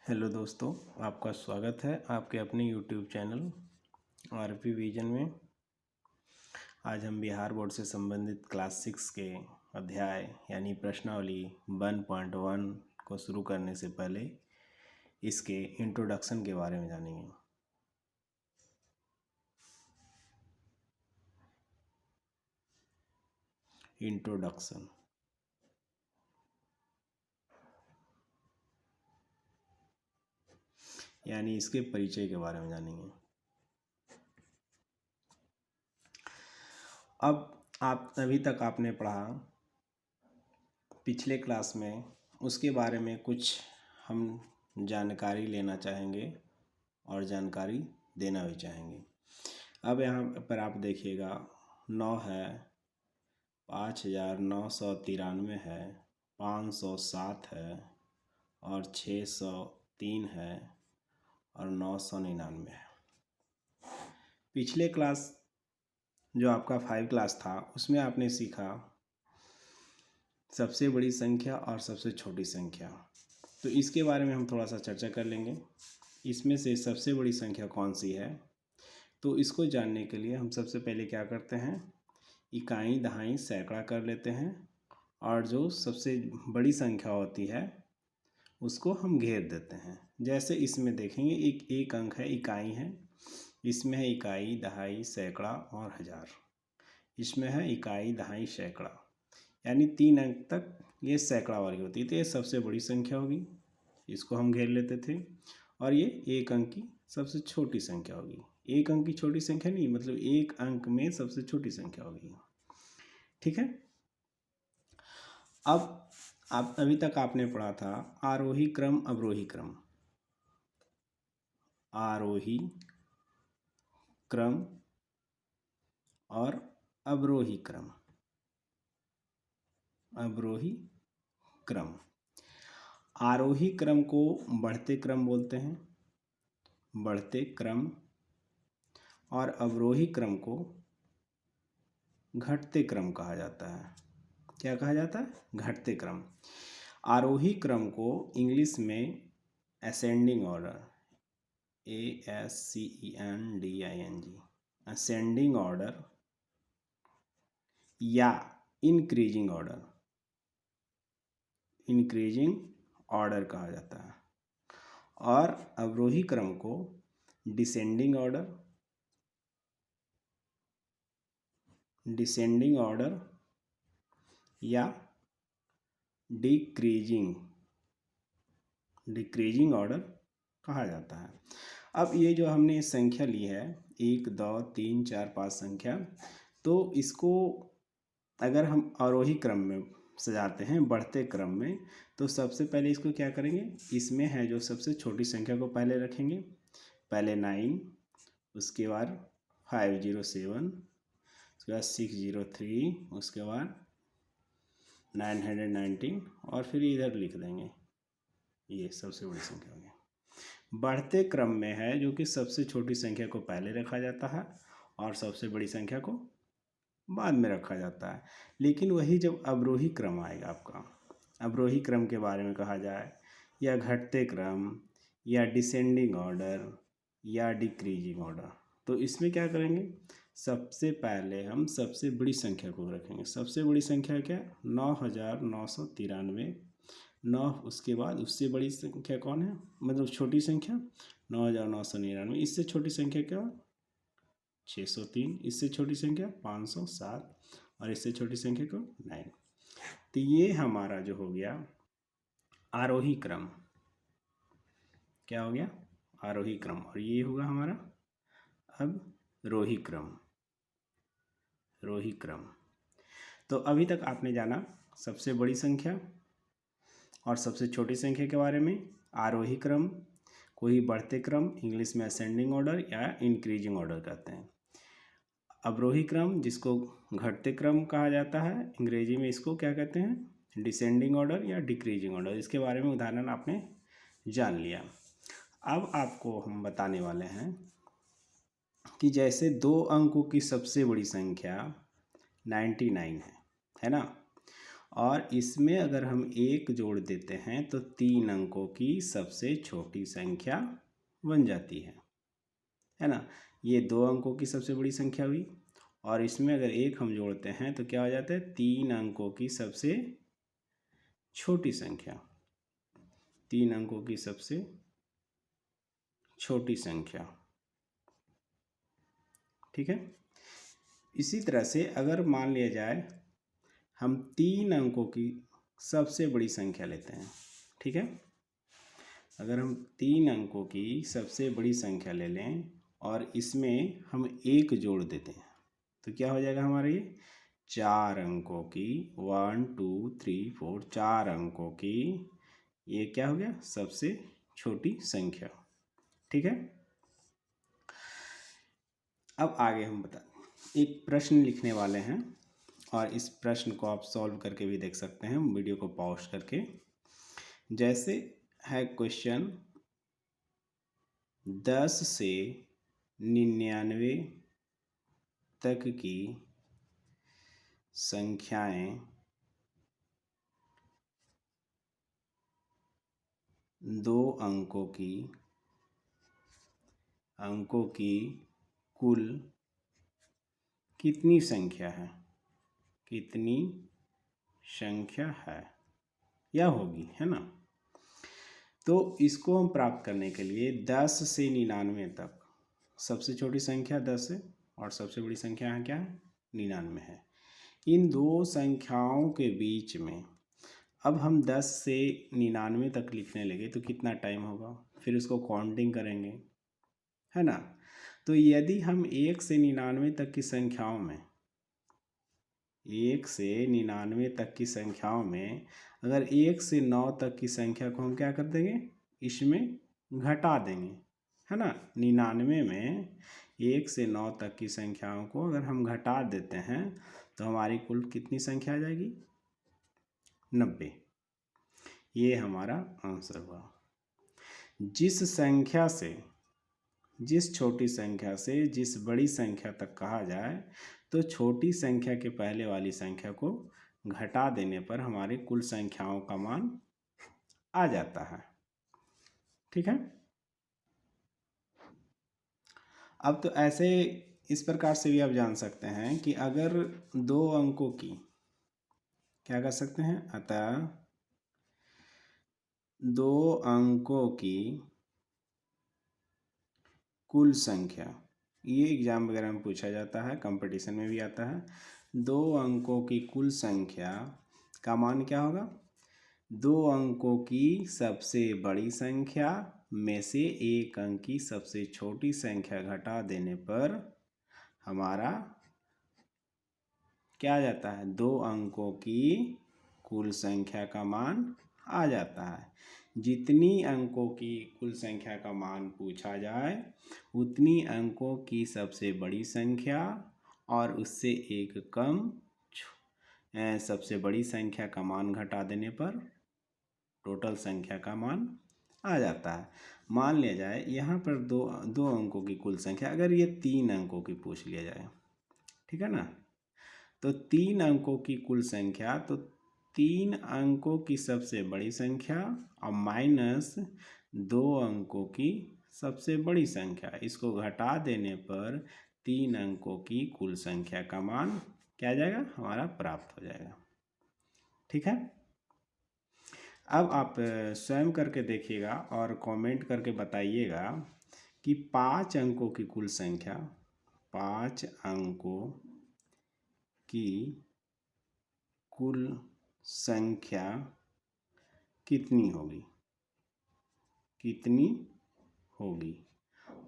Hello दोस्तों, आपका स्वागत है आपके अपने यूट्यूब चैनल आरपी विजन में। आज हम बिहार बोर्ड से संबंधित क्लास 6 के अध्याय यानी प्रश्नावली 1.1 को शुरू करने से पहले इसके इंट्रोडक्शन के बारे में जानेंगे। इंट्रोडक्शन यानी इसके परिचय के बारे में जानेंगे। अब अभी तक आपने पढ़ा पिछले क्लास में, उसके बारे में कुछ हम जानकारी लेना चाहेंगे और जानकारी देना भी चाहेंगे। अब यहाँ पर आप देखिएगा 9 है, 5,993 है, 507 है और 603 है और 999 है। पिछले क्लास जो आपका 5 क्लास था उसमें आपने सीखा सबसे बड़ी संख्या और सबसे छोटी संख्या। तो इसके बारे में हम थोड़ा सा चर्चा कर लेंगे। इसमें से सबसे बड़ी संख्या कौन सी है, तो इसको जानने के लिए हम सबसे पहले क्या करते हैं, इकाई दहाई सैकड़ा कर लेते हैं और जो सबसे बड़ी संख्या होती है उसको हम घेर देते हैं। जैसे इसमें देखेंगे एक अंक है, इकाई है, इसमें है इकाई दहाई सैकड़ा और हज़ार। इसमें है इकाई दहाई सैकड़ा, यानी 3 अंक तक ये सैकड़ा वाली होती है, तो ये सबसे बड़ी संख्या होगी, इसको हम घेर लेते थे। और ये एक अंक की सबसे छोटी संख्या होगी। एक अंक की छोटी संख्या नहीं, मतलब एक अंक में सबसे छोटी संख्या होगी। ठीक है। अब आप अभी तक आपने पढ़ा था आरोही क्रम अवरोही क्रम। आरोही क्रम और अवरोही क्रम। अवरोही क्रम, आरोही क्रम को बढ़ते क्रम बोलते हैं, बढ़ते क्रम, और अवरोही क्रम को घटते क्रम कहा जाता है। क्या कहा जाता है? घटते क्रम। आरोही क्रम को इंग्लिश में ascending order, ASCENDING, ascending order या इंक्रीजिंग ऑर्डर, इंक्रीजिंग ऑर्डर कहा जाता है। और अवरोही क्रम को डिसेंडिंग ऑर्डर, डिसेंडिंग ऑर्डर या डिक्रीजिंग ऑर्डर कहा जाता है। अब ये जो हमने संख्या ली है 1 2 3 4 5 संख्या, तो इसको अगर हम आरोही क्रम में सजाते हैं, बढ़ते क्रम में, तो सबसे पहले इसको क्या करेंगे, इसमें है जो सबसे छोटी संख्या को पहले रखेंगे, पहले 9, उसके बाद 507, उसके बाद 603, उसके बाद 919 और फिर इधर लिख देंगे। ये सबसे बड़ी संख्या होगी। बढ़ते क्रम में है जो कि सबसे छोटी संख्या को पहले रखा जाता है और सबसे बड़ी संख्या को बाद में रखा जाता है। लेकिन वही जब अवरोही क्रम आएगा, आपका अवरोही क्रम के बारे में कहा जाए, या घटते क्रम या डिसेंडिंग ऑर्डर या डिक्रीजिंग ऑर्डर, तो इसमें क्या करेंगे, सबसे पहले हम सबसे बड़ी संख्या को रखेंगे। सबसे बड़ी संख्या क्या? 9,993। 9, उसके बाद उससे बड़ी संख्या कौन है, मतलब छोटी संख्या 9,999। इससे छोटी संख्या क्या? 603। इससे छोटी संख्या 507 और इससे छोटी संख्या को 9। तो ये हमारा जो हो गया आरोही क्रम। क्या हो गया? आरोही क्रम। और ये होगा हमारा अब रोही क्रम। रोही क्रम। तो अभी तक आपने जाना सबसे बड़ी संख्या और सबसे छोटी संख्या के बारे में। आरोही क्रम को ही बढ़ते क्रम, इंग्लिश में असेंडिंग ऑर्डर या इंक्रीजिंग ऑर्डर कहते हैं। अवरोही क्रम जिसको घटते क्रम कहा जाता है, अंग्रेजी में इसको क्या कहते हैं, डिसेंडिंग ऑर्डर या डिक्रीजिंग ऑर्डर। इसके बारे में उदाहरण आपने जान लिया। अब आपको हम बताने वाले हैं कि जैसे 2 अंकों की सबसे बड़ी संख्या 99 है ना, और इसमें अगर हम 1 जोड़ देते हैं तो 3 अंकों की सबसे छोटी संख्या बन जाती है ना। ये 2 अंकों की सबसे बड़ी संख्या हुई और इसमें अगर 1 हम जोड़ते हैं तो क्या हो जाता है, 3 अंकों की सबसे छोटी संख्या, 3 अंकों की सबसे छोटी संख्या। ठीक है। इसी तरह से अगर मान लिया जाए हम 3 अंकों की सबसे बड़ी संख्या लेते हैं, ठीक है, अगर हम 3 अंकों की सबसे बड़ी संख्या ले लें और इसमें हम 1 जोड़ देते हैं तो क्या हो जाएगा हमारे ये 4 अंकों की, 1 2 3 4, 4 अंकों की ये क्या हो गया, सबसे छोटी संख्या। ठीक है। अब आगे हम एक प्रश्न लिखने वाले हैं और इस प्रश्न को आप सॉल्व करके भी देख सकते हैं वीडियो को पॉज करके। जैसे है क्वेश्चन, 10 से 99 तक की संख्याएं 2 अंकों की कुल कितनी संख्या है, कितनी संख्या है या होगी, है ना। तो इसको हम प्राप्त करने के लिए 10 से 99 तक, सबसे छोटी संख्या 10 है और सबसे बड़ी संख्या यहाँ क्या है, 99 है। इन दो संख्याओं के बीच में अब हम 10 से 99 तक लिखने लगे तो कितना टाइम होगा, फिर उसको काउंटिंग करेंगे, है ना। तो यदि हम 1 से 99 तक की संख्याओं में, 1 से 99 तक की संख्याओं में अगर 1 से 9 तक की संख्या को हम क्या कर देंगे, इसमें घटा देंगे, है ना। 99 में 1 से 9 तक की संख्याओं को अगर हम घटा देते हैं तो हमारी कुल कितनी संख्या आ जाएगी, 90। ये हमारा आंसर हुआ। जिस छोटी संख्या से जिस बड़ी संख्या तक कहा जाए तो छोटी संख्या के पहले वाली संख्या को घटा देने पर हमारी कुल संख्याओं का मान आ जाता है। ठीक है। अब तो ऐसे इस प्रकार से भी आप जान सकते हैं कि अगर 2 अंकों की क्या कर सकते हैं, अतः 2 अंकों की कुल संख्या, ये एग्जाम वगैरह में पूछा जाता है, कंपटीशन में भी आता है। 2 अंकों की कुल संख्या का मान क्या होगा, 2 अंकों की सबसे बड़ी संख्या में से 1 अंक की सबसे छोटी संख्या घटा देने पर हमारा क्या आ जाता है, 2 अंकों की कुल संख्या का मान आ जाता है। जितनी अंकों की कुल संख्या का मान पूछा जाए उतनी अंकों की सबसे बड़ी संख्या और उससे एक कम सबसे बड़ी संख्या का मान घटा देने पर टोटल संख्या का मान आ जाता है। मान लिया जाए यहाँ पर दो अंकों की कुल संख्या, अगर ये 3 अंकों की पूछ लिया जाए, ठीक है ना, तो 3 अंकों की कुल संख्या, तो 3 अंकों की सबसे बड़ी संख्या और माइनस 2 अंकों की सबसे बड़ी संख्या, इसको घटा देने पर 3 अंकों की कुल संख्या का मान क्या आ जाएगा, हमारा प्राप्त हो जाएगा। ठीक है। अब आप स्वयं करके देखिएगा और कमेंट करके बताइएगा कि 5 अंकों की कुल संख्या, 5 अंकों की कुल संख्या कितनी होगी,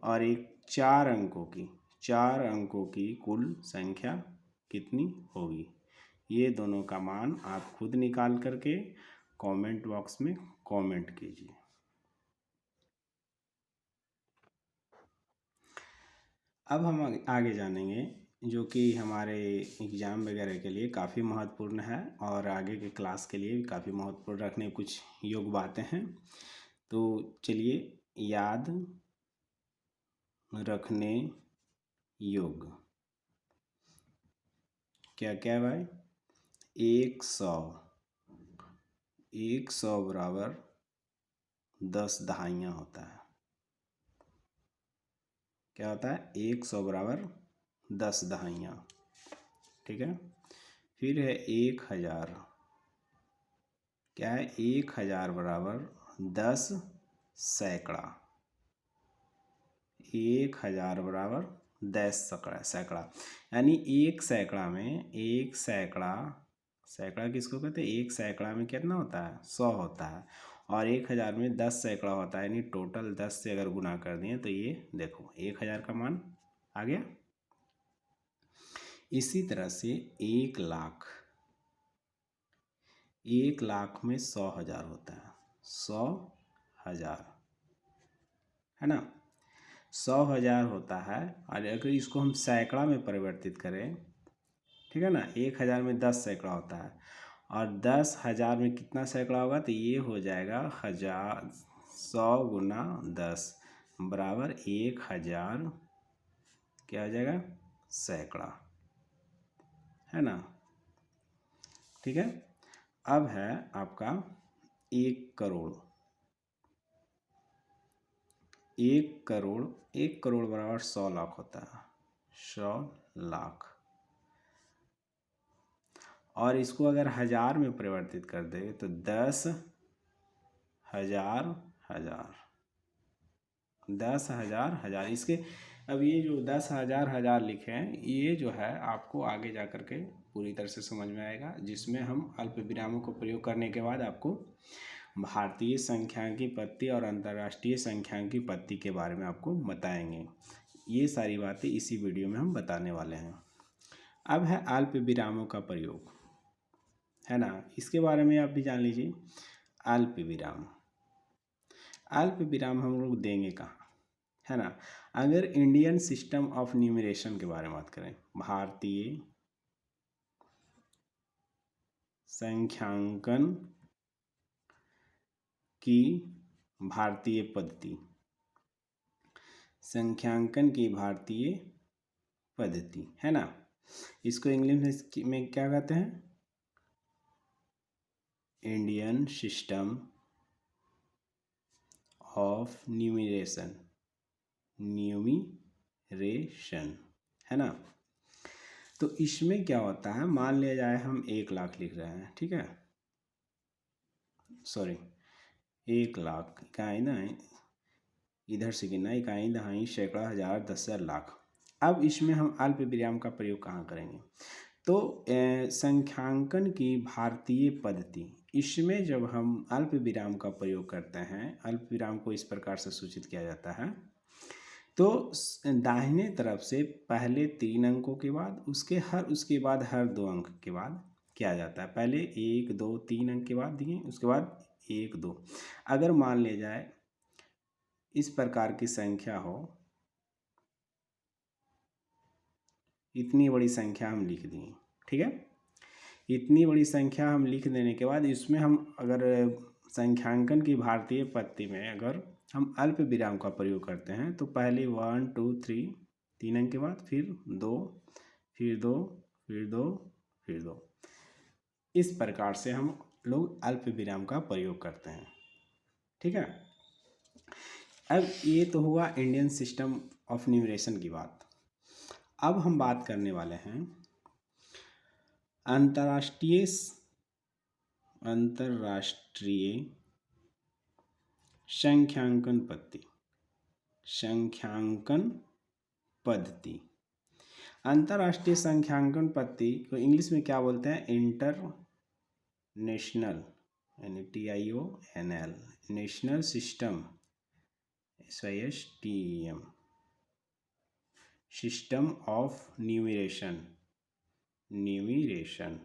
और एक 4 अंकों की कुल संख्या कितनी होगी। ये दोनों का मान आप खुद निकाल करके कमेंट बॉक्स में कमेंट कीजिए। अब हम आगे जानेंगे जो कि हमारे एग्ज़ाम वगैरह के लिए काफ़ी महत्वपूर्ण है और आगे के क्लास के लिए भी काफ़ी महत्वपूर्ण रखने कुछ योग बातें हैं। तो चलिए, याद रखने योग क्या क्या भाई, 100, 100 बराबर 10 दहाइयाँ होता है। क्या होता है? 100 बराबर 10 दहाइयाँ। ठीक है। फिर है 1000। क्या है? 1000 बराबर 10 सैकड़ा। 1000 बराबर 10 सैकड़ा, यानी एक सैकड़ा में, एक सैकड़ा, सैकड़ा किसको कहते हैं? एक सैकड़ा में कितना होता है? 100 होता है। और 1000 में 10 सैकड़ा होता है, यानी टोटल 10 से अगर गुना कर दिए तो ये देखो 1000 का मान आ गया। इसी तरह से 1 लाख, 1 लाख में 100,000 होता है। 100,000 है ना? 100,000 होता है। और अगर इसको हम सैकड़ा में परिवर्तित करें, ठीक है ना, 1000 में 10 सैकड़ा होता है, और 10,000 में कितना सैकड़ा होगा? तो ये हो जाएगा 1000, 100 गुना 10 बराबर 1000, क्या हो जाएगा? सैकड़ा, है ना? ठीक है। अब है आपका 1 करोड़। 1 करोड़, 1 करोड़ बराबर 100 लाख होता है। 100 लाख। और इसको अगर 1000 में परिवर्तित कर दे तो 10,000 हजार, 10,000 हजार। इसके अब ये जो 10,000 हजार लिखे हैं, ये जो है आपको आगे जा कर के पूरी तरह से समझ में आएगा, जिसमें हम अल्प विरामों को प्रयोग करने के बाद आपको भारतीय संख्यांकी पत्ती और अंतर्राष्ट्रीय संख्यांकी पत्ती के बारे में आपको बताएंगे। ये सारी बातें इसी वीडियो में हम बताने वाले हैं। अब है अल्प विरामों का प्रयोग, है ना? इसके बारे में आप भी जान लीजिए। अल्प विराम, अल्प विराम हम लोग देंगे कहाँ, है ना? अगर इंडियन सिस्टम ऑफ न्यूमरेशन के बारे में बात करें, भारतीय संख्यांकन की भारतीय पद्धति, संख्यांकन की भारतीय पद्धति, है ना? इसको इंग्लिश में क्या कहते हैं? Indian system of numeration, numeration, है ना? तो इसमें क्या होता है, मान लिया जाए हम 1 लाख लिख रहे हैं, ठीक है, सॉरी 1 लाख, इकाई ना इधर से गिनना, इकाई, दहाई, सैकड़ा, हजार, 10,000, लाख। अब इसमें हम अल्प विराम का प्रयोग कहाँ करेंगे? तो संख्यांकन की भारतीय पद्धति, इसमें जब हम अल्प विराम का प्रयोग करते हैं, अल्प विराम को इस प्रकार से सूचित किया जाता है, तो दाहिने तरफ से पहले 3 अंकों के बाद उसके बाद हर 2 अंक के बाद किया जाता है। पहले 1 2 3 अंक के बाद दिए, उसके बाद 1 2। अगर मान ले जाए इस प्रकार की संख्या हो, इतनी बड़ी संख्या हम लिख दिए, ठीक है, इतनी बड़ी संख्या हम लिख देने के बाद इसमें हम अगर संख्यांकन की भारतीय पद्धति में अगर हम अल्प विराम का प्रयोग करते हैं, तो पहले 1 2 3, 3 अंक के बाद फिर 2, फिर 2, फिर 2, फिर 2, इस प्रकार से हम लोग अल्प विराम का प्रयोग करते हैं, ठीक है। अब ये तो हुआ इंडियन सिस्टम ऑफ न्यूमरेशन की बात। अब हम बात करने वाले हैं अंतर्राष्ट्रीय संख्यांकन पद्धति, संख्यांकन पद्धति। अंतर्राष्ट्रीय संख्यांकन पद्धति को इंग्लिश में क्या बोलते हैं? इंटरनेशनल, यानी TIONL, national system, SISTEM, system of numeration, numeration,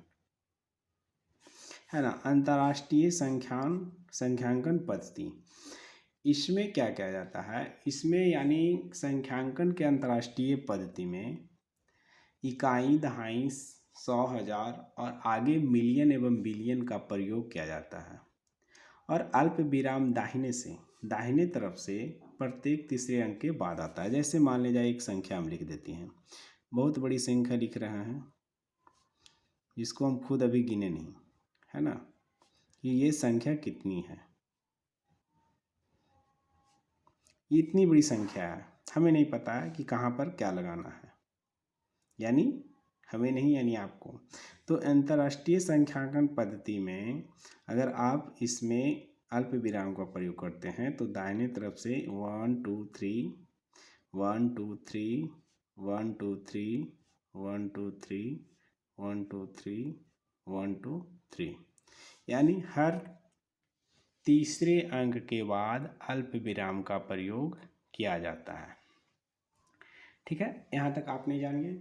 है ना? अंतर्राष्ट्रीय संख्यांकन पद्धति, इसमें क्या किया जाता है? इसमें यानी संख्यांकन के अंतर्राष्ट्रीय पद्धति में इकाई, दहाई, 100, हजार और आगे मिलियन एवं बिलियन का प्रयोग किया जाता है। और अल्प विराम दाहिने तरफ से प्रत्येक तीसरे अंक के बाद आता है। जैसे मान लीजिए एक संख्या हम लिख देते हैं, बहुत बड़ी संख्या लिख रहे हैं, जिसको हम खुद अभी गिने नहीं, है ना, कि ये संख्या कितनी है। ये इतनी बड़ी संख्या है, हमें नहीं पता है कि कहाँ पर क्या लगाना है, यानी हमें नहीं यानी आपको। तो अंतर्राष्ट्रीय संख्यांकन पद्धति में अगर आप इसमें अल्प विराम का प्रयोग करते हैं तो दाहिने तरफ से 1 2 3 1 2 3 1 2 3 1 2 3 1 2 3 1 2 3, यानी हर तीसरे अंक के बाद अल्प विराम का प्रयोग किया जाता है। ठीक है, यहाँ तक आपने जान लिया।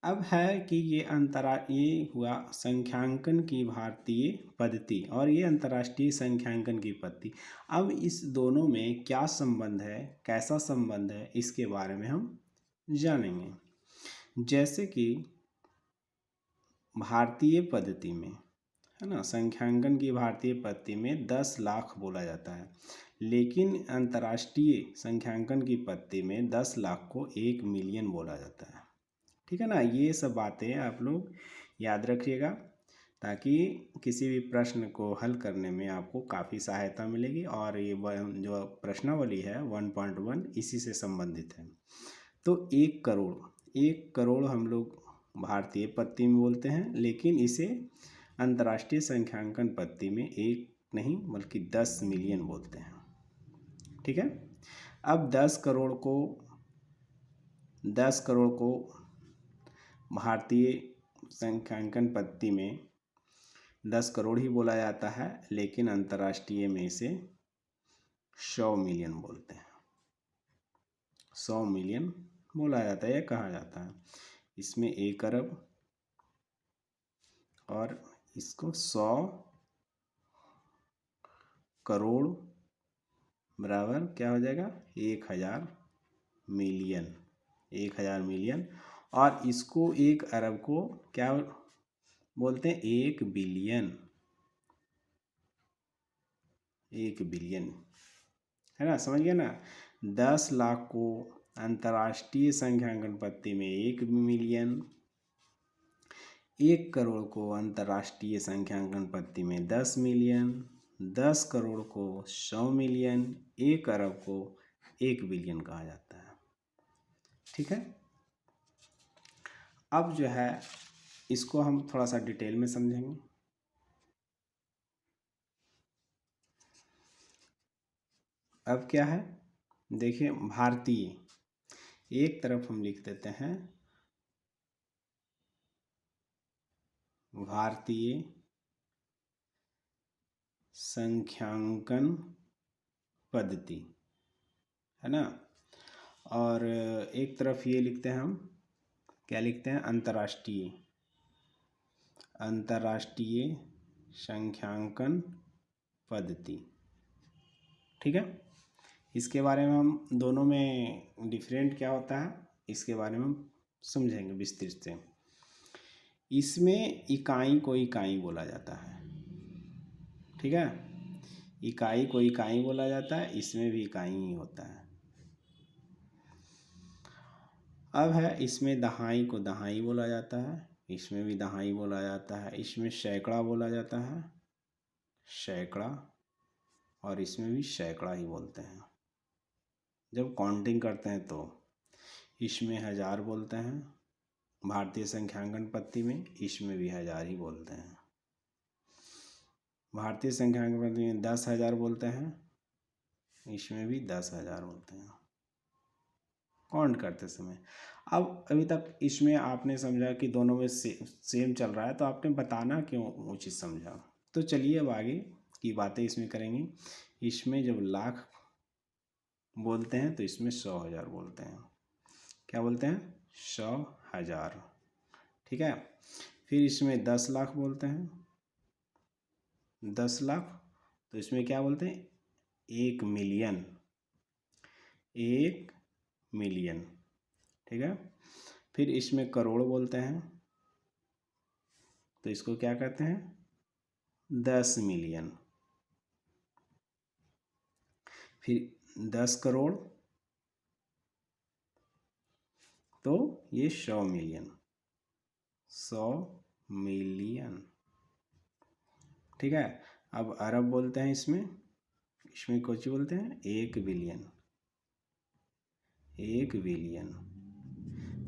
अब है कि ये हुआ संख्यांकन की भारतीय पद्धति और ये अंतर्राष्ट्रीय संख्यांकन की पद्धति। अब इस दोनों में क्या संबंध है, कैसा संबंध है, इसके बारे में हम जानेंगे। जैसे कि भारतीय पद्धति में है ना, संख्यांकन की भारतीय पद्धति में 10 लाख बोला जाता है, लेकिन अंतर्राष्ट्रीय संख्यांकन की पद्धति में 10 लाख को 1 मिलियन बोला जाता है। ठीक है ना, ये सब बातें आप लोग याद रखिएगा ताकि किसी भी प्रश्न को हल करने में आपको काफ़ी सहायता मिलेगी। और ये जो प्रश्नावली है 1.1 इसी से संबंधित है। तो 1 करोड़ हम लोग भारतीय पद्धति में बोलते हैं, लेकिन इसे अंतर्राष्ट्रीय संख्यांकन पद्धति में 1 नहीं बल्कि 10 मिलियन बोलते हैं। ठीक है, अब 10 करोड़ को भारतीय संख्यांकन पद्धति में 10 करोड़ ही बोला जाता है, लेकिन अंतर्राष्ट्रीय में इसे 100 मिलियन बोलते हैं। 100 मिलियन बोला जाता है या कहा जाता है। इसमें 1 अरब और इसको 100 करोड़ बराबर क्या हो जाएगा, 1000 मिलियन। 1000 मिलियन और इसको 1 अरब को क्या बोलते हैं, 1 बिलियन। 1 बिलियन है ना, समझ गया ना। 10 लाख को अंतर्राष्ट्रीय संख्यांकन पद्धति में 1 मिलियन, 1 करोड़ को अंतर्राष्ट्रीय संख्यांकन पद्धति में 10 मिलियन, 10 करोड़ को 100 मिलियन, 1 अरब को 1 बिलियन कहा जाता है। ठीक है, अब जो है इसको हम थोड़ा सा डिटेल में समझेंगे। अब क्या है, देखिए भारतीय, एक तरफ हम लिख देते हैं भारतीय संख्यांकन पद्धति, है ना। और एक तरफ ये लिखते हैं हम, क्या लिखते हैं, अंतर्राष्ट्रीय संख्यांकन पद्धति। ठीक है, इसके बारे में हम दोनों में डिफरेंट क्या होता है इसके बारे में हम समझेंगे विस्तृत से। इसमें इकाई को इकाई बोला जाता है। ठीक है, इकाई को इकाई बोला जाता है, इसमें भी इकाई ही होता है। अब है इसमें दहाई को दहाई बोला जाता है, इसमें भी दहाई बोला जाता है, इसमें सैकड़ा बोला जाता है, सैकड़ा, और इसमें भी सैकड़ा ही बोलते हैं। जब काउंटिंग करते हैं तो इसमें 1000 बोलते हैं, भारतीय संख्यांकन पद्धति में इसमें भी 1000 ही बोलते हैं। भारतीय संख्यांकन पद्धति में 10,000 बोलते हैं, इसमें भी 10,000 बोलते हैं काउंट करते समय। अब अभी तक इसमें आपने समझा कि दोनों में सेम चल रहा है, तो आपने बताना क्यों उचित समझा। तो चलिए अब आगे की बातें इसमें करेंगे। इसमें जब लाख बोलते हैं तो इसमें 100,000 बोलते हैं। क्या बोलते हैं, 100,000। ठीक है, फिर इसमें 10 लाख बोलते हैं, 10 लाख, तो इसमें क्या बोलते हैं, 1 मिलियन, 1 मिलियन। ठीक है, फिर इसमें करोड़ बोलते हैं तो इसको क्या कहते हैं, 10 मिलियन। फिर 10 करोड़ तो ये 100 मिलियन, 100 मिलियन। ठीक है, अब अरब बोलते हैं इसमें कुछ बोलते हैं 1 बिलियन। 1 बिलियन।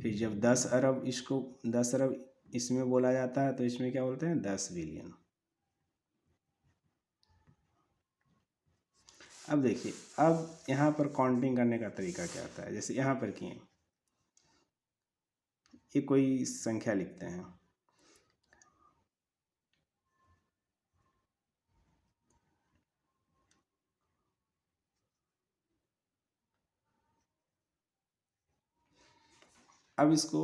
फिर जब 10 अरब इसको 10 अरब इसमें बोला जाता है तो इसमें क्या बोलते हैं 10 बिलियन। अब देखिए, अब यहाँ पर काउंटिंग करने का तरीका क्या होता है। जैसे यहाँ पर किए, ये कोई संख्या लिखते हैं, अब इसको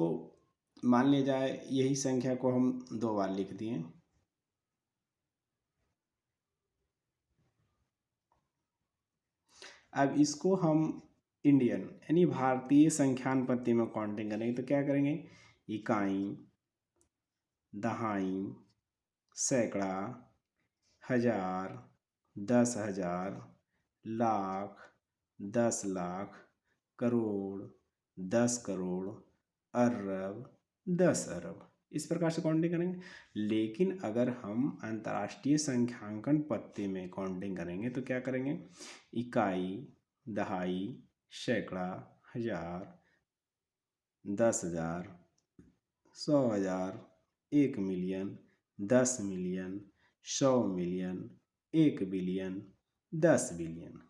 मान लिया जाए यही संख्या को हम 2 बार लिख दिए, अब इसको हम इंडियन यानी भारतीय संख्यान पद्धति में काउंटिंग करेंगे तो क्या करेंगे, इकाई, दहाई, सैकड़ा, हजार, 10,000, लाख, 10 लाख, करोड़, 10 करोड़, अरब, 10 अरब, इस प्रकार से काउंटिंग करेंगे। लेकिन अगर हम अंतर्राष्ट्रीय संख्यांकन पद्धति में काउंटिंग करेंगे तो क्या करेंगे, इकाई, दहाई, सैकड़ा, हजार, 10,000, 100,000, 1 million, 10 million, 100 million, 1 billion, 10 billion,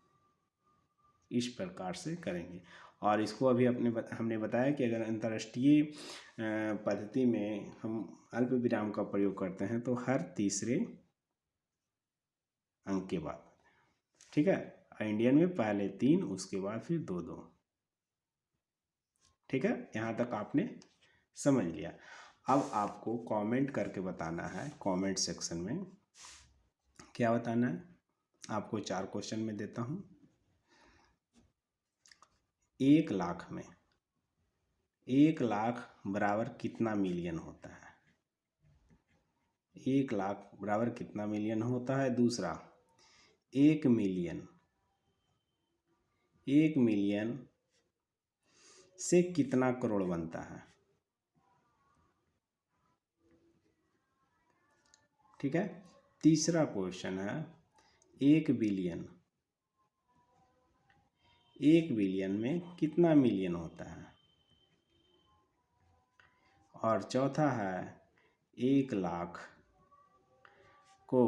इस प्रकार से करेंगे। और इसको अभी हमने बताया कि अगर अंतर्राष्ट्रीय पद्धति में हम अल्प विराम का प्रयोग करते हैं तो हर तीसरे अंक के बाद, ठीक है। इंडियन में पहले 3, उसके बाद फिर 2-2, ठीक है। यहाँ तक आपने समझ लिया। अब आपको कमेंट करके बताना है, कमेंट सेक्शन में क्या बताना है। आपको 4 क्वेश्चन में देता हूँ। 1 लाख में 1 लाख बराबर कितना मिलियन होता है, 1 लाख बराबर कितना मिलियन होता है। दूसरा, 1 मिलियन, 1 मिलियन से कितना करोड़ बनता है, ठीक है। तीसरा क्वेश्चन है 1 बिलियन, 1 बिलियन में कितना मिलियन होता है। और चौथा है 1 लाख को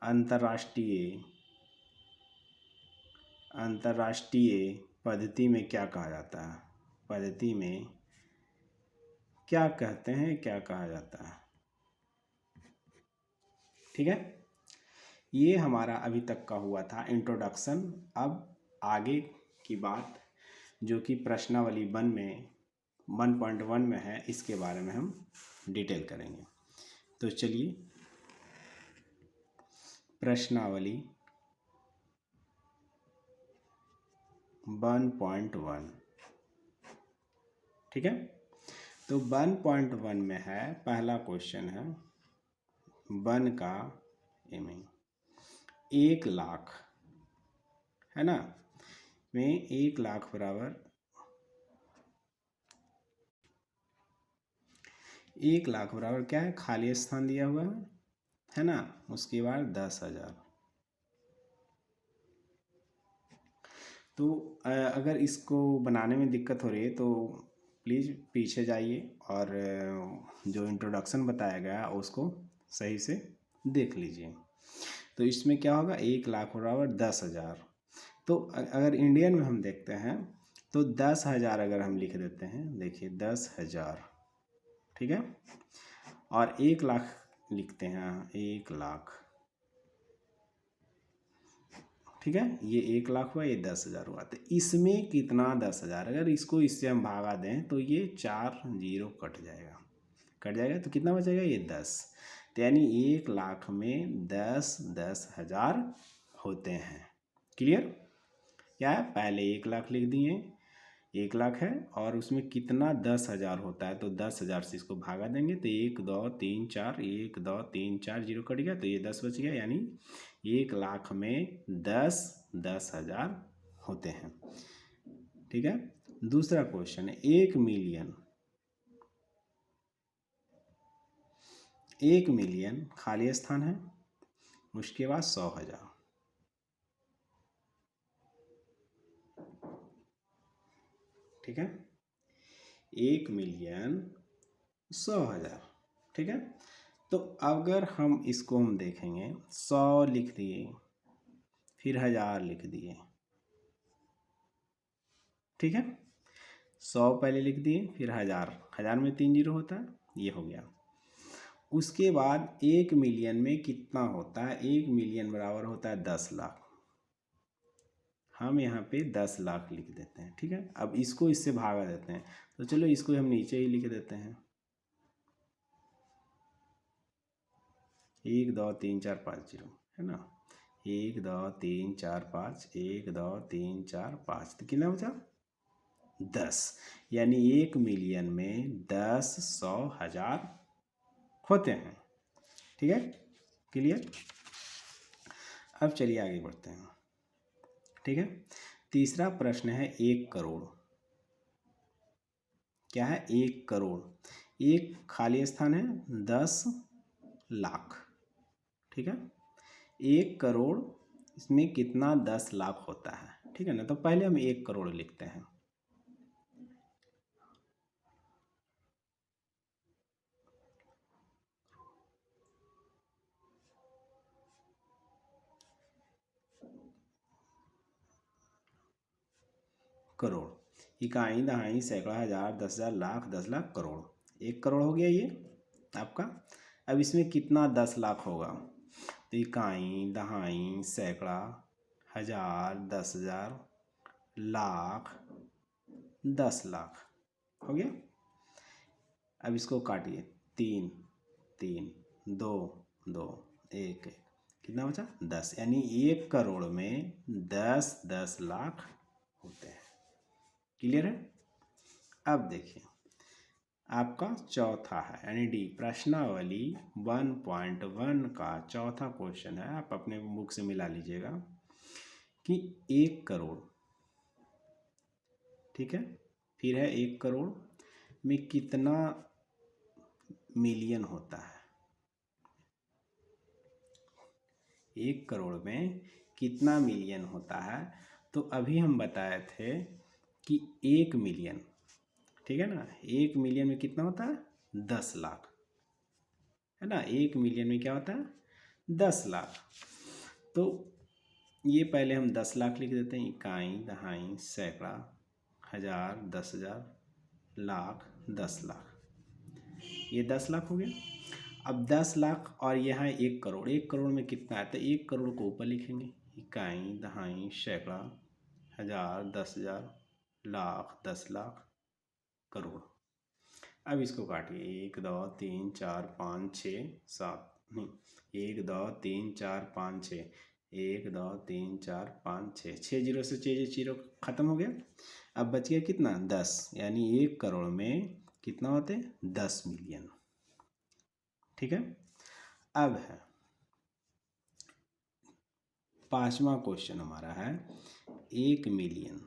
अंतर्राष्ट्रीय पद्धति में क्या कहा जाता है, पद्धति में क्या कहते हैं, क्या कहा जाता है, ठीक है। ये हमारा अभी तक का हुआ था इंट्रोडक्शन। अब आगे की बात जो कि प्रश्नावली 1.1 में है, इसके बारे में हम डिटेल करेंगे। तो चलिए, प्रश्नावली 1.1, ठीक है। तो 1.1 में है, पहला क्वेश्चन है 1 का एम 1 लाख है ना, में 1 लाख बराबर 1 लाख बराबर क्या है, खाली स्थान दिया हुआ है ना, उसके बाद 10,000। तो अगर इसको बनाने में दिक्कत हो रही है तो प्लीज़ पीछे जाइए और जो इंट्रोडक्शन बताया गया उसको सही से देख लीजिए। तो इसमें क्या होगा, 1 लाख बराबर 10,000। तो अगर इंडियन में हम देखते हैं तो 10,000 अगर हम लिख देते हैं, देखिए 10,000, ठीक है। और 1 लाख लिखते हैं, 1 लाख, ठीक है। ये 1 लाख हुआ, ये 10,000 हुआ। तो इसमें कितना 10,000, अगर इसको इससे हम भागा दें तो ये 4 जीरो कट जाएगा तो कितना बचेगा, ये 10। तो यानी 1 लाख में 10,000 होते हैं। क्लियर, क्या है, पहले 1 लाख लिख दिए, 1 लाख है और उसमें कितना 10,000 होता है, तो 10,000 से इसको भागा देंगे तो 1 2 3 4, 1 2 3 4 जीरो कट गया तो ये 10 बच गया। यानी 1 लाख में 10,000 होते हैं, ठीक है। दूसरा क्वेश्चन है 1 मिलियन, 1 मिलियन खाली स्थान है, उसके बाद 100,000, ठीक है, 1,100,000, ठीक है। तो अगर हम इसको हम देखेंगे, 100 लिख दिए, फिर 1000 लिख दिए, ठीक है, 100 पहले लिख दिए, फिर 1000, 1000 में 3 जीरो होता है, ये हो गया। उसके बाद 1 मिलियन में कितना होता है, 1 मिलियन बराबर होता है 10 लाख। हम यहाँ पे 10 लाख लिख देते हैं, ठीक है। अब इसको इससे भागा देते हैं, तो चलो इसको हम नीचे ही लिख देते हैं, 1 2 3 4 5 जीरो, है ना, 1 2 3 4 5, 1 2 3 4 5, तो कितना बचा, 10। यानी 1 मिलियन में 10, 100, 1000 होते हैं, ठीक है, क्लियर। अब चलिए आगे बढ़ते हैं, ठीक है। तीसरा प्रश्न है 1 करोड़। क्या है, 1 करोड़, एक खाली स्थान है 10 लाख, ठीक है। 1 करोड़ इसमें कितना 10 लाख होता है, ठीक है ना। तो पहले हम 1 करोड़ लिखते हैं, करोड़, इकाई, दहाई, सैकड़ा, हजार, 10,000, लाख, 10 लाख, करोड़, 1 करोड़ हो गया ये आपका। अब इसमें कितना 10 लाख होगा, तो इकाई, दहाई, सैकड़ा, हजार, 10,000, लाख, 10 लाख हो गया। अब इसको काटिए, 3 3 2 2 1 1, कितना बचा, 10। यानी 1 करोड़ में 10 10 लाख होते हैं, क्लियर है। अब देखिए आपका चौथा है, यानी डी, प्रश्नावली 1.1 का चौथा क्वेश्चन है, आप अपने बुक से मिला लीजिएगा कि 1 करोड़, ठीक है, फिर है 1 करोड़ में कितना मिलियन होता है, 1 करोड़ में कितना मिलियन होता है। तो अभी हम बताए थे कि 1 मिलियन, ठीक है ना, 1 मिलियन में कितना होता है, 10 लाख, है ना। 1 मिलियन में क्या होता है, 10 लाख। तो ये पहले हम 10 लाख लिख देते हैं, इकाई, दहाई, सैकड़ा, हजार, 10,000, लाख, 10 लाख, ये 10 लाख हो गया। अब 10 लाख और यहाँ 1 करोड़, 1 करोड़ में कितना है, तो 1 करोड़ को ऊपर लिखेंगे, इकाई, दहाई, सैकड़ा, हजार, 10,000, लाख, 10 लाख, करोड़। अब इसको काटिए, 1 2 3 4 5 6 7, नहीं, 1 2 3 4 5 6, 1 2 3 4 5 6, 6 जीरो से 6 जीरो खत्म हो गया। अब बच गया कितना, 10। यानी 1 करोड़ में कितना होते हैं, 10 मिलियन, ठीक है। अब है पांचवा क्वेश्चन हमारा है 1 मिलियन।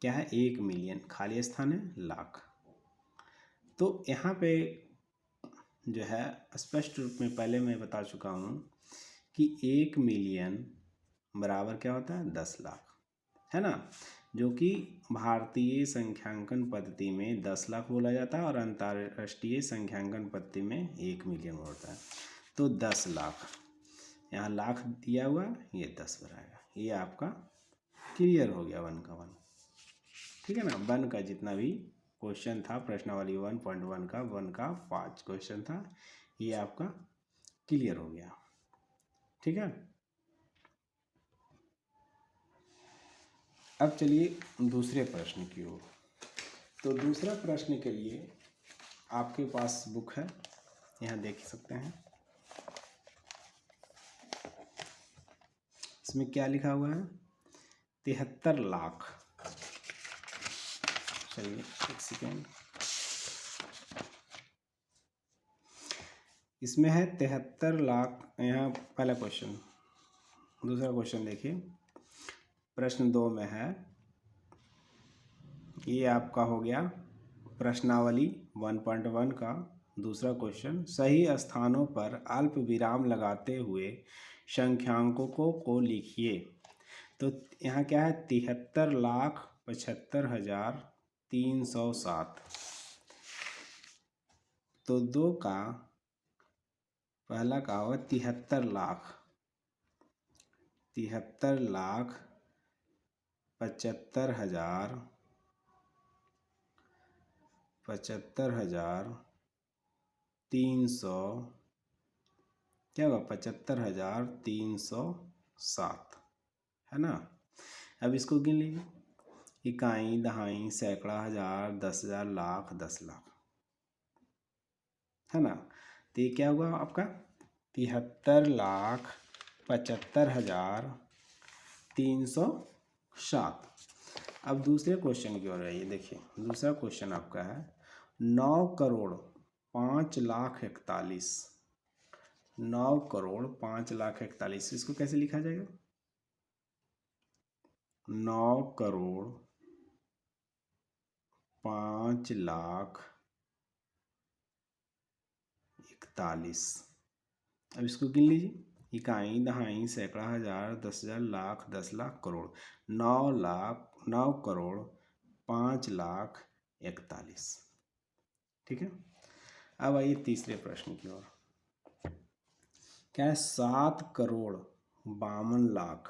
क्या है, 1 मिलियन, खाली स्थान है लाख। तो यहाँ पे जो है स्पष्ट रूप में पहले मैं बता चुका हूँ कि 1 मिलियन बराबर क्या होता है, 10 लाख, है ना, जो कि भारतीय संख्यांकन पद्धति में 10 लाख बोला जाता है और अंतर्राष्ट्रीय संख्यांकन पद्धति में 1 मिलियन होता है। तो 10 लाख, यहाँ लाख दिया हुआ, ये 10 बनाएगा, ये आपका क्लियर हो गया 1 का 1, ठीक है ना। 1 का जितना भी क्वेश्चन था प्रश्नावली 1.1 का 1 का 5 क्वेश्चन था, ये आपका क्लियर हो गया, ठीक है। अब चलिए दूसरे प्रश्न की ओर। तो दूसरा प्रश्न के लिए आपके पास बुक है, यहाँ देख सकते हैं, इसमें क्या लिखा हुआ है, 73 लाख। चलिए एक सेकेंड, इसमें है 73 लाख। यहाँ पहला क्वेश्चन, दूसरा क्वेश्चन देखिए, प्रश्न 2 में है, ये आपका हो गया प्रश्नावली 1.1 का दूसरा क्वेश्चन, सही स्थानों पर अल्प विराम लगाते हुए संख्यांकों को लिखिए। तो यहाँ क्या है, 73,75,307। तो दो का पहला का होगा 73,00,000, 73,75,000, 75,300, क्या होगा 75,307, है ना। अब इसको गिन लीजिए, इकाई, दहाई, सैकड़ा, हजार, 10,000, लाख, 10,00,000, है ना। तो ये क्या हुआ आपका 73,75,307। अब दूसरे क्वेश्चन की ओर आइए। देखिए दूसरा क्वेश्चन आपका है 9,05,41,, 9,05,41,। इसको कैसे लिखा जाएगा, 9,05,41,। अब इसको गिन लीजिए, इकाई, दहाई, सैकड़ा, हजार, 10,000, लाख, 10,00,000, करोड़। 9,05,41,। ठीक है। अब आइए तीसरे प्रश्न की ओर। क्या है, 7,52,00,000,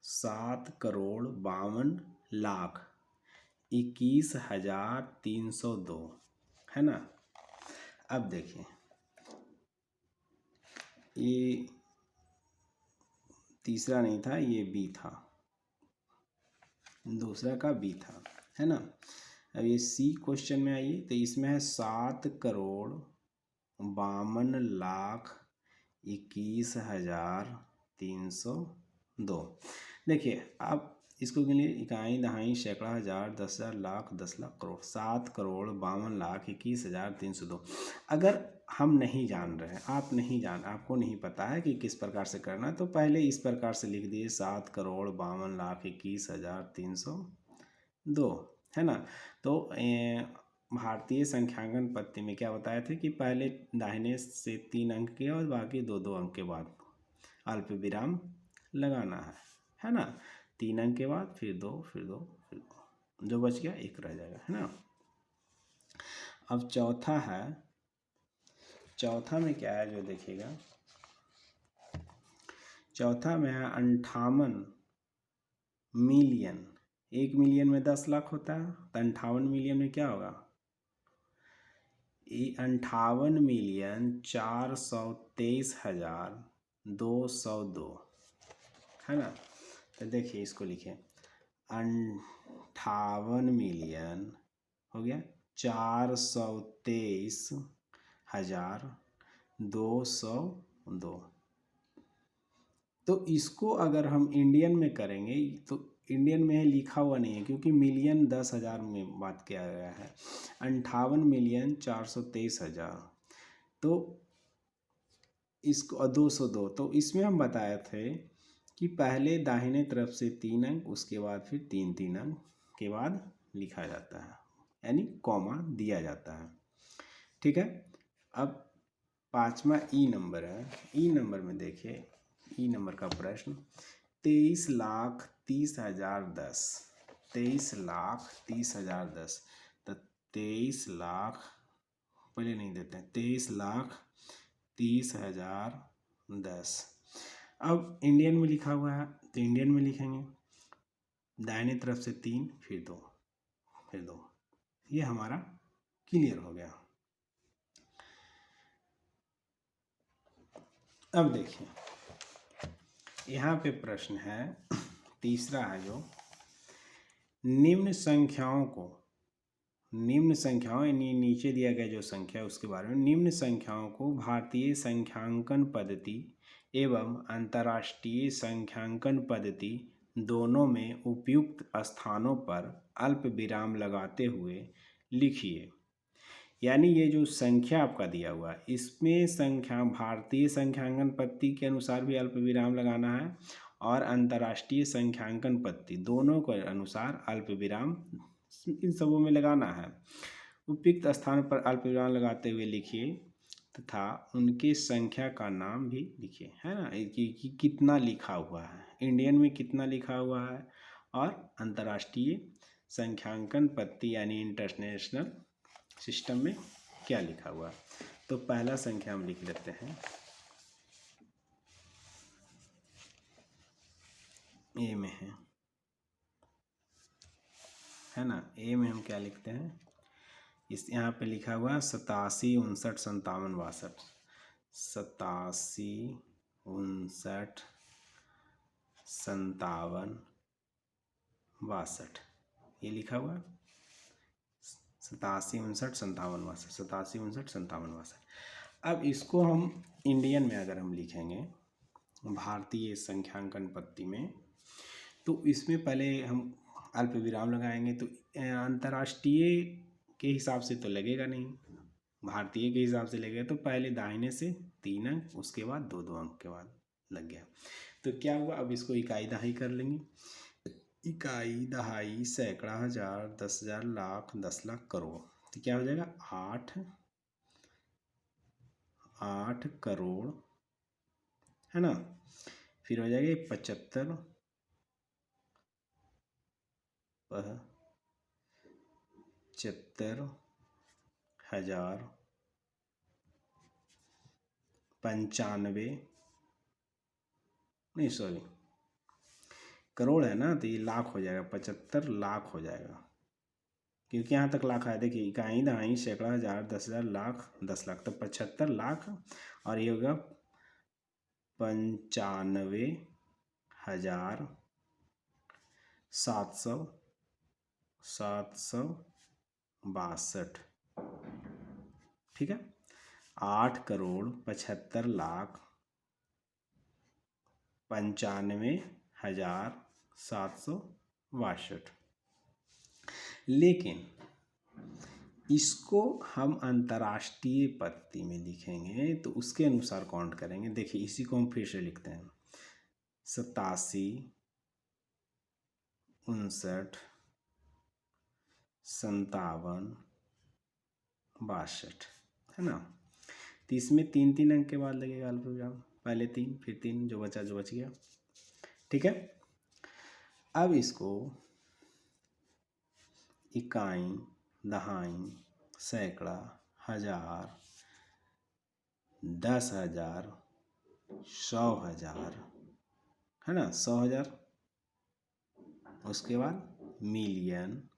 7,52,00,000, 21,302, है ना। अब देखिए ये तीसरा नहीं था, ये बी था, दूसरा का बी था, है ना। अब ये सी क्वेश्चन में आइए। तो इसमें है 7,52,21,302। देखिए आप इसको गिनिए, इकाई, दहाई, सैकड़ा, हजार, 10,000, लाख, 10,00,000, करोड़। 7,52,21,302। अगर हम नहीं जान रहे हैं, आपको नहीं पता है कि किस प्रकार से करना है, तो पहले इस प्रकार से लिख दिए 7,52,21,302, है ना। तो भारतीय संख्यांकन पद्धति में क्या बताए थे कि पहले दाहिने से 3 अंक के और बाकी 2-2 अंक के बाद अल्प विराम लगाना है ना। 3 अंक के बाद फिर 2, फिर 2, फिर 2, जो बच गया 1 रह जाएगा, है ना। अब चौथा में क्या है जो देखिएगा, चौथा में है 58 मिलियन। 1 मिलियन में 10 लाख होता है, तो 58 मिलियन में क्या होगा, 58,423,202, है ना। तो देखिए इसको लिखें, 58,000,000 हो गया 423,202। तो इसको अगर हम इंडियन में करेंगे, तो इंडियन में लिखा हुआ नहीं है क्योंकि मिलियन 10,000 में बात किया गया है। 58,423,000, तो इसको 202। तो इसमें हम बताए थे कि पहले दाहिने तरफ से 3 अंक, उसके बाद फिर 3-3 अंक के बाद लिखा जाता है, यानी कॉमा दिया जाता है। ठीक है। अब 5वां ई नंबर है। ई नंबर में देखिए, ई नंबर का प्रश्न 23,30,010, 23,30,010। तो 23 लाख पहले नहीं देते हैं, 23,30,010। अब इंडियन में लिखा हुआ है तो इंडियन में लिखेंगे, दाहिने तरफ से 3 फिर 2 फिर 2। ये हमारा क्लियर हो गया। अब देखिए यहाँ पे प्रश्न है, तीसरा है जो निम्न संख्याओं यानी नीचे दिया गया जो संख्या उसके बारे में, निम्न संख्याओं को भारतीय संख्यांकन पद्धति एवं अंतर्राष्ट्रीय संख्यांकन पद्धति दोनों में उपयुक्त स्थानों पर अल्प विराम लगाते हुए लिखिए। यानी ये जो संख्या आपका दिया हुआ है, इसमें संख्या भारतीय संख्यांकन पद्धति के अनुसार भी अल्प विराम लगाना है और अंतर्राष्ट्रीय संख्यांकन पद्धति दोनों के अनुसार अल्प विराम इन सबों में लगाना है। उपयुक्त स्थान पर अल्पविराम लगाते हुए लिखिए तथा उनके संख्या का नाम भी लिखिए, है ना, कि कितना लिखा हुआ है, इंडियन में कितना लिखा हुआ है और अंतर्राष्ट्रीय संख्यांकन पद्धति यानी इंटरनेशनल सिस्टम में क्या लिखा हुआ है। तो पहला संख्या हम लिख लेते हैं, ए में है ना, ए में हम क्या लिखते हैं, इस यहाँ पे लिखा हुआ है 87 59 57 62, 87 59 57 62, ये लिखा हुआ है 87 59 57 62, 87 59 57 62। अब इसको हम इंडियन में अगर हम लिखेंगे भारतीय संख्यांकन पद्धति में, तो इसमें पहले हम अल्प विराम लगाएंगे, तो अंतर्राष्ट्रीय के हिसाब से तो लगेगा नहीं, भारतीय के हिसाब से लगेगा, तो पहले दाहिने से 3 अंक, उसके बाद 2 अंक के बाद लग गया। तो क्या हुआ, अब इसको इकाई दहाई कर लेंगे, इकाई दहाई सैकड़ा हजार 10,000 लाख 10 लाख करोड़, तो क्या हो जाएगा 8 करोड़, है ना। फिर हो जाएगा 75 हजार 95, नहीं सॉरी करोड़ है ना, तो ये लाख हो जाएगा, 75 लाख हो जाएगा, क्योंकि यहाँ तक लाख आया। देखिए इकाई दहाई सैकड़ा हजार 10,000 लाख 10 लाख, तो 75 लाख, और ये होगा 95,762, ठीक है। 8 करोड़ 75 लाख 95,762। लेकिन इसको हम अंतर्राष्ट्रीय पद्धति में लिखेंगे तो उसके अनुसार काउंट करेंगे। देखिए इसी को हम फिर से लिखते हैं, 87 59 57 62, है ना। तो इसमें 3 अंक के बाद लगेगा अल्पविराम, पहले 3 फिर 3, जो बच गया, ठीक है। अब इसको इकाई दहाई सैकड़ा हजार 10,000 100,000, है ना, 100,000, उसके बाद मिलियन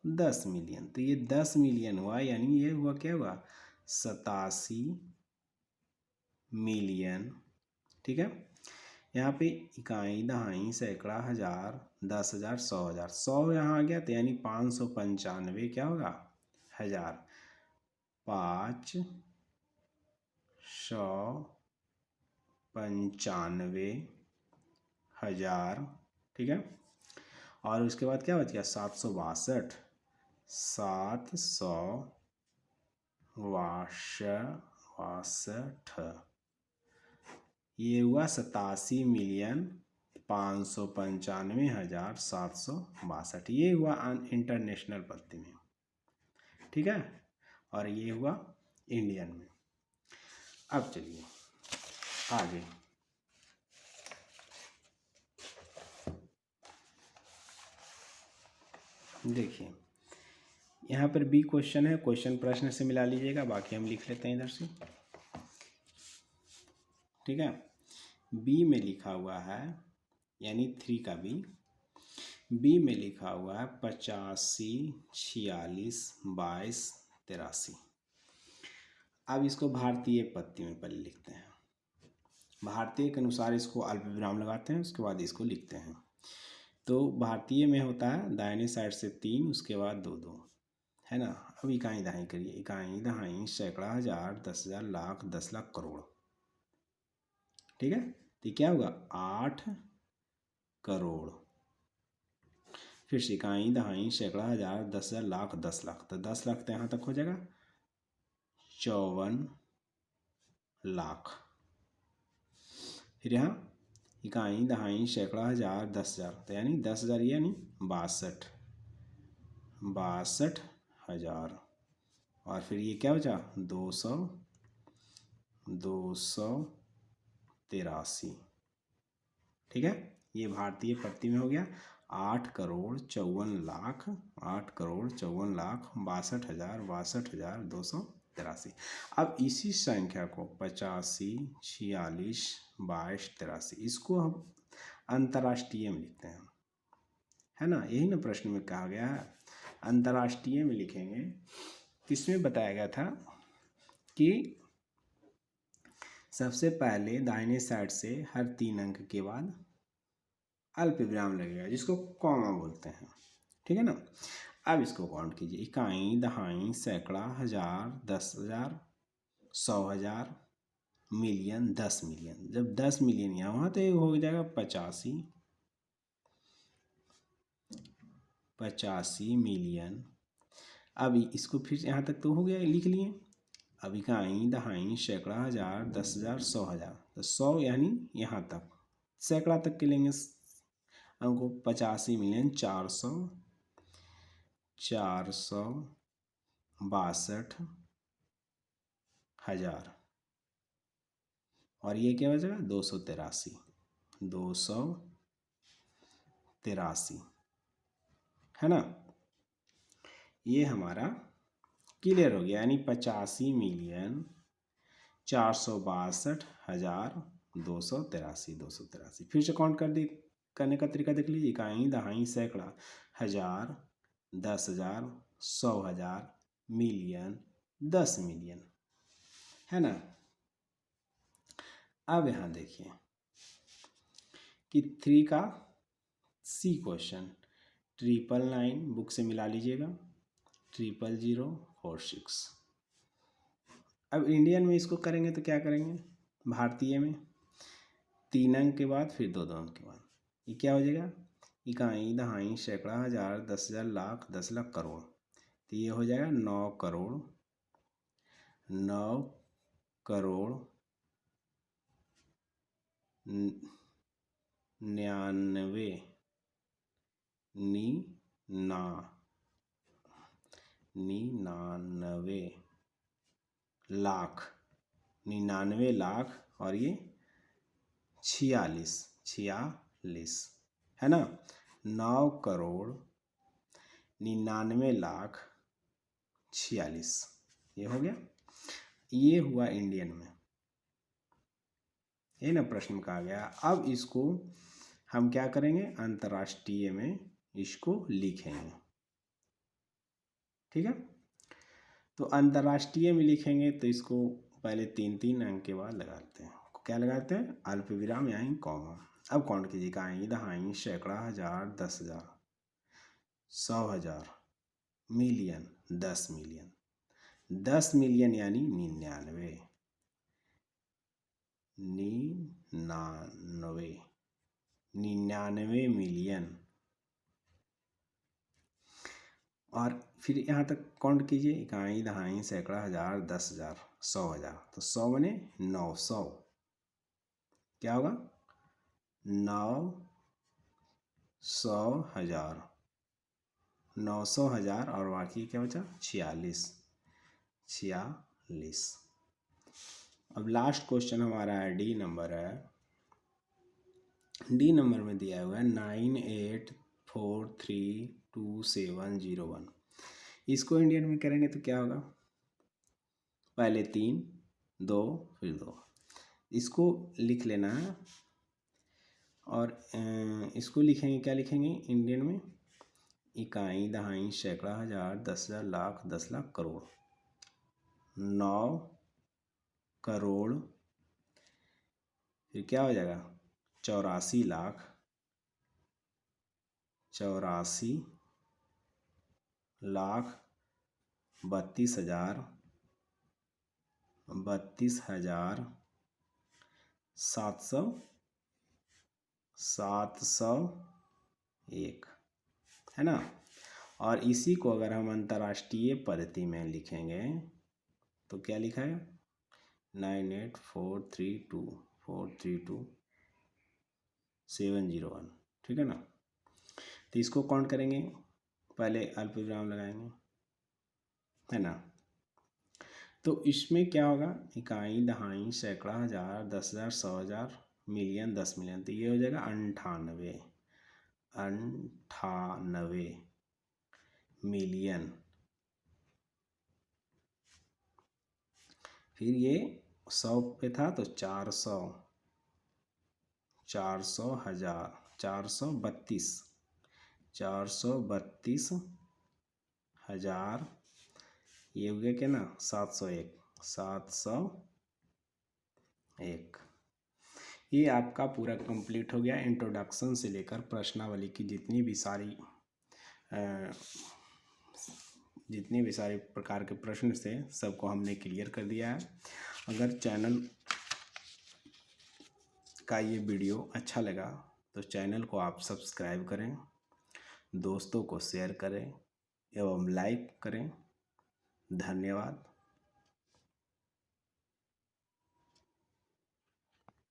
10 मिलियन, तो ये 10 मिलियन हुआ, यानी ये हुआ क्या हुआ 87 मिलियन, ठीक है। यहाँ पे इकाई दहाई सैकड़ा हजार 10,000 100,000, 100 यहाँ आ गया, तो यानी 595 क्या होगा हजार, 595,000, ठीक है। और उसके बाद क्या बच गया 762, 762, ये हुआ 87,595,762, ये हुआ इंटरनेशनल पद्धति में, ठीक है। और ये हुआ इंडियन में। अब चलिए आगे, देखिए यहाँ पर बी क्वेश्चन है, क्वेश्चन प्रश्न से मिला लीजिएगा, बाकी हम लिख लेते हैं इधर से, ठीक है। बी में लिखा हुआ है, यानी 3 का बी में लिखा हुआ है 85 46 22 83। अब इसको भारतीय पद्धति में पहले लिखते हैं, भारतीय के अनुसार इसको अल्पविराम लगाते हैं, उसके बाद इसको लिखते हैं। तो भारतीय में होता है दाहिने साइड से 3, उसके बाद 2 2, है ना। अब इकाई दहाई करिए, इकाई दहाई सैकड़ा हजार 10,000 लाख 10 लाख करोड़, ठीक है। तो क्या होगा 8 करोड़, फिर से इकाई दहाई सैकड़ा हजार 10,000 लाख 10 लाख, तो 10 लाख तो यहाँ तक हो जाएगा 54 लाख, फिर यहाँ इकाई दहाई सैकड़ा हजार 10,000, तो यानी 10,000, यानी 62,000, और फिर ये क्या बचा 283। ठीक है, ये भारतीय प्रति में हो गया 8,54,00,000 8,54,62,63। अब इसी संख्या को 85, 46, 22, 83 इसको हम अंतर्राष्ट्रीय में लिखते हैं, है ना। यही ना प्रश्न में कहा गया है, अंतर्राष्ट्रीय में लिखेंगे। किसमें बताया गया था कि सबसे पहले दाहिने साइड से हर 3 अंक के बाद अल्प विराम लगेगा, जिसको कॉमा बोलते हैं, ठीक है ना। अब इसको काउंट कीजिए, इकाई, दहाई, सैकड़ा, हजार, 10,000, 100,000, मिलियन, 10 मिलियन। जब 10 मिलियन यहाँ वहाँ तो ये हो जाएगा 85 मिलियन। अब इसको फिर यहाँ तक तो हो गया, लिख लिए। अब इकाई, दहाई, सैकड़ा, हजार, 10,000, 100,000, तो 100 यानी यहाँ तक, सैकड़ा तक के लेंगे हमको 85 मिलियन 462,000। और ये क्या हो जाएगा 283 है ना। ये हमारा क्लियर हो गया, यानी 85,462,283। फिर से काउंट करने का तरीका देख लीजिए, इकाई, दहाई, सैकड़ा, हजार, 10,000, 100,000, मिलियन, 10 मिलियन, है ना। अब यहाँ देखिए कि 3 का सी क्वेश्चन 999 बुक से मिला लीजिएगा, 00046। अब इंडियन में इसको करेंगे तो क्या करेंगे, भारतीय में 3 अंक के बाद फिर 2 अंक के बाद, ये क्या हो जाएगा, इकाई, दहाई, सैकड़ा, हजार, 10,000, लाख, 10 लाख, करोड़। तो ये हो जाएगा 9 करोड़ 99 लाख और ये 46 है ना। 9,99,46,000 ये हो गया। ये हुआ इंडियन में, ये ना प्रश्न कहा गया। अब इसको हम क्या करेंगे, अंतर्राष्ट्रीय में इसको लिखेंगे, ठीक है। तो अंतर्राष्ट्रीय में लिखेंगे तो इसको पहले 3 अंक के बाद लगाते हैं, क्या लगाते हैं, अल्प विराम यानी कॉमा। अब काउंट कीजिए, इकाई, दहाई, सैकड़ा, हजार, 10,000, 100,000, मिलियन, 10 मिलियन। 10 मिलियन यानी 99 मिलियन। और फिर यहाँ तक काउंट कीजिए, इकाई, दहाई, सैकड़ा, हजार, 10,000, 100,000, तो 100 बने 900, क्या होगा 900,000, 900,000 और बाकी क्या बचा 46। अब लास्ट क्वेश्चन हमारा है डी नंबर है। डी नंबर में दिया हुआ है 98432701। इसको इंडियन में करेंगे तो क्या होगा, पहले 3, 2 फिर 2, इसको लिख लेना है। और इसको लिखेंगे, क्या लिखेंगे इंडियन में, इकाई, दहाई, सैकड़ा, हजार, 10,000, लाख, 10 लाख, करोड़। 9 करोड़ फिर क्या हो जाएगा 84 लाख, 32,000, 32,701 है ना। और इसी को अगर हम अंतर्राष्ट्रीय पद्धति में लिखेंगे तो क्या लिखा है 98432701, ठीक है ना। तो इसको काउंट करेंगे, पहले अल्प विराम लगाएंगे, है ना। तो इसमें क्या होगा, इकाई, दहाई, सैकड़ा, हज़ार, 10,000, 100,000, मिलियन, 10 मिलियन, तो ये हो जाएगा 98 मिलियन। फिर ये 100 पे था तो 400, 400,000, 432,000, ये हो गया क्या ना 701, 701। ये आपका पूरा कंप्लीट हो गया। इंट्रोडक्शन से लेकर प्रश्नावली की जितने भी सारे प्रकार के प्रश्न थे सबको हमने क्लियर कर दिया है। अगर चैनल का ये वीडियो अच्छा लगा तो चैनल को आप सब्सक्राइब करें, दोस्तों को शेयर करें एवं लाइक करें। धन्यवाद।